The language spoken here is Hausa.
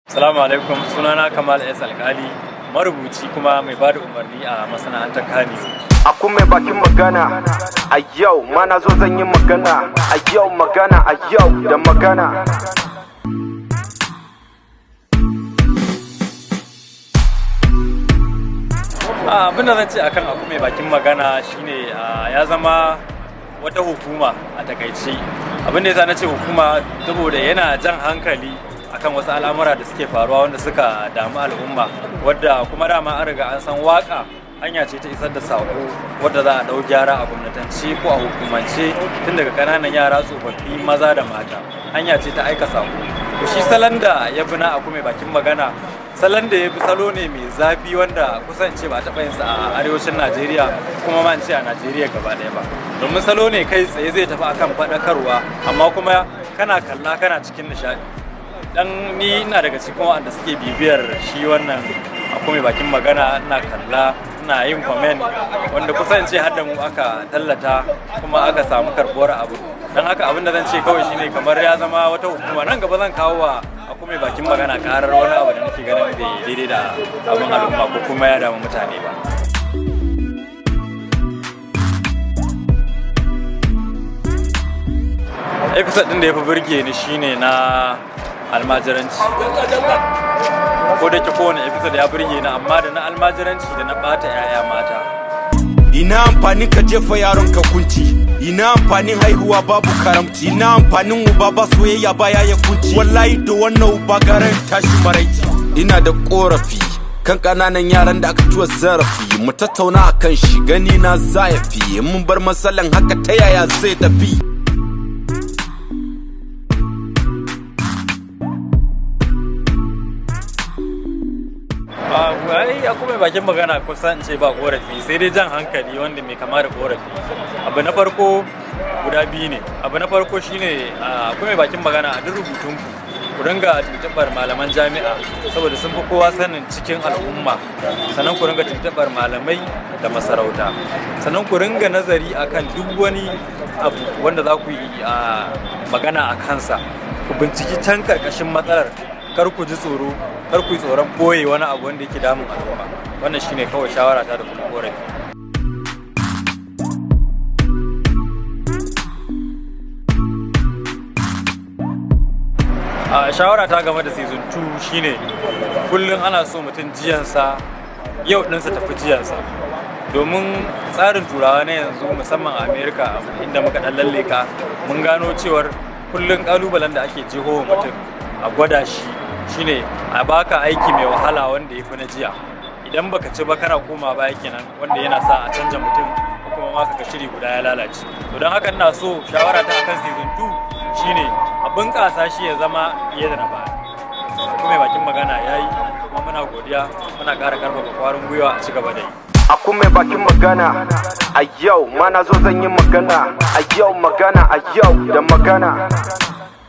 Assalamu alaikum, sunana Kamal S. Alkali, marubuci kuma mai bada umarni a masana'antar Kano. Aku mai bakin magana a yau, mana zo zan yi magana a yau, magana a yau da magana. Abin da zan ce akan aku mai bakin magana shine ya zama wata hukuma a takaice. Abin da yasa na ce hukuma saboda yana jan hankali akan wasu al'amura da suke faruwa wanda suka damu al'umma, wadda kuma dama an riga an san waka hanya ce ta isar da sako wadda za a dau gyara a gwamnatance ko a hukumance, tun daga kananan yara, tsofaffi, maza da mata. Hanya ce ta aika sako. To shi salon da ya bi na aku mai bakin magana, salon da ya bi salo ne mai zafi wanda kusan ce ba taɓa yin sa a arewacin Najeriya, kuma ma ce a Najeriya gaba ɗaya ba. Domin salo ne kai tsaye zai tafi akan faɗakarwa, amma kuma kana kalla kana cikin nishaɗi. Dan ni ina daga cikin wanda suke bibiyar shi wannan aku mai bakin magana, ina kalla, ina yin comment, wanda kusan ce har da mu aka tallata kuma aka samu karbuwar abu. Dan haka abin da zan ce kawai shine kamar ya zama wata hukuma. Nan gaba zan kawo wa aku mai bakin magana karar wani abu da nake ganin bai daidai da abin al'umma ko kuma ya damu mutane ba. Episode din da ya fi burge ni shine na almajiranci. Ko da ke kowane episode ya burge ni, amma da na almajiranci da na bata 'ya'ya mata. Ina amfanin ka jefa yaron ka kunci, ina amfanin haihuwa babu karamci, ina amfanin uba ba soyayya baya ya kunci. Wallahi da wannan uba garan tashi maraici. Ina da korafi kan kananan yaran da aka tuwa zarafi, mu tattauna akan shi, gani na zayafi. Mun bar matsalan haka ta yaya zai tafi? Aku mai bakin magana kusan ce ba korafi, sai dai jan hankali wanda mai kama da korafi. Abu na farko guda biyu ne. Abu na farko shine aku mai bakin magana a duk rubutunku ku dinga tuntuɓar malaman jami'a, saboda sun fi kowa sanin cikin al'umma. Sannan ku dinga tuntuɓar malamai da masarauta. Sannan ku dinga nazari akan duk wani abu wanda za ku yi magana a kansa. Ku binciki can karkashin matsalar, kar ku ji tsoro, kar ku yi tsoron boye wani abu wanda yake damun al'umma. Wannan shine kawai shawara ta da kuma korafi. Shawara ta game da season 2 shine kullum ana so mutum jiyansa yau ɗinsa tafi jiyansa, domin tsarin turawa na yanzu, musamman a America inda muka ɗan lalleka, mun gano cewar kullum ƙalubalen da ake jeho mutum a gwada shi shine a baka aiki mai wahala wanda ya fi na jiya. Idan baka ci ba kana koma baya kenan, wanda yana sa a canja mutum ko kuma ma kaga shiri guda ya lalace. To don haka ina so shawara ta akan season 2 shine a bunƙasa shi ya zama fiye da na baya. Aku mai bakin magana yayi, kuma muna godiya, muna ƙara ƙarfafa ƙwarin gwiwa a ci gaba da yi. Aku mai bakin magana a yau, mana zo zan yi magana a yau, magana a yau da magana.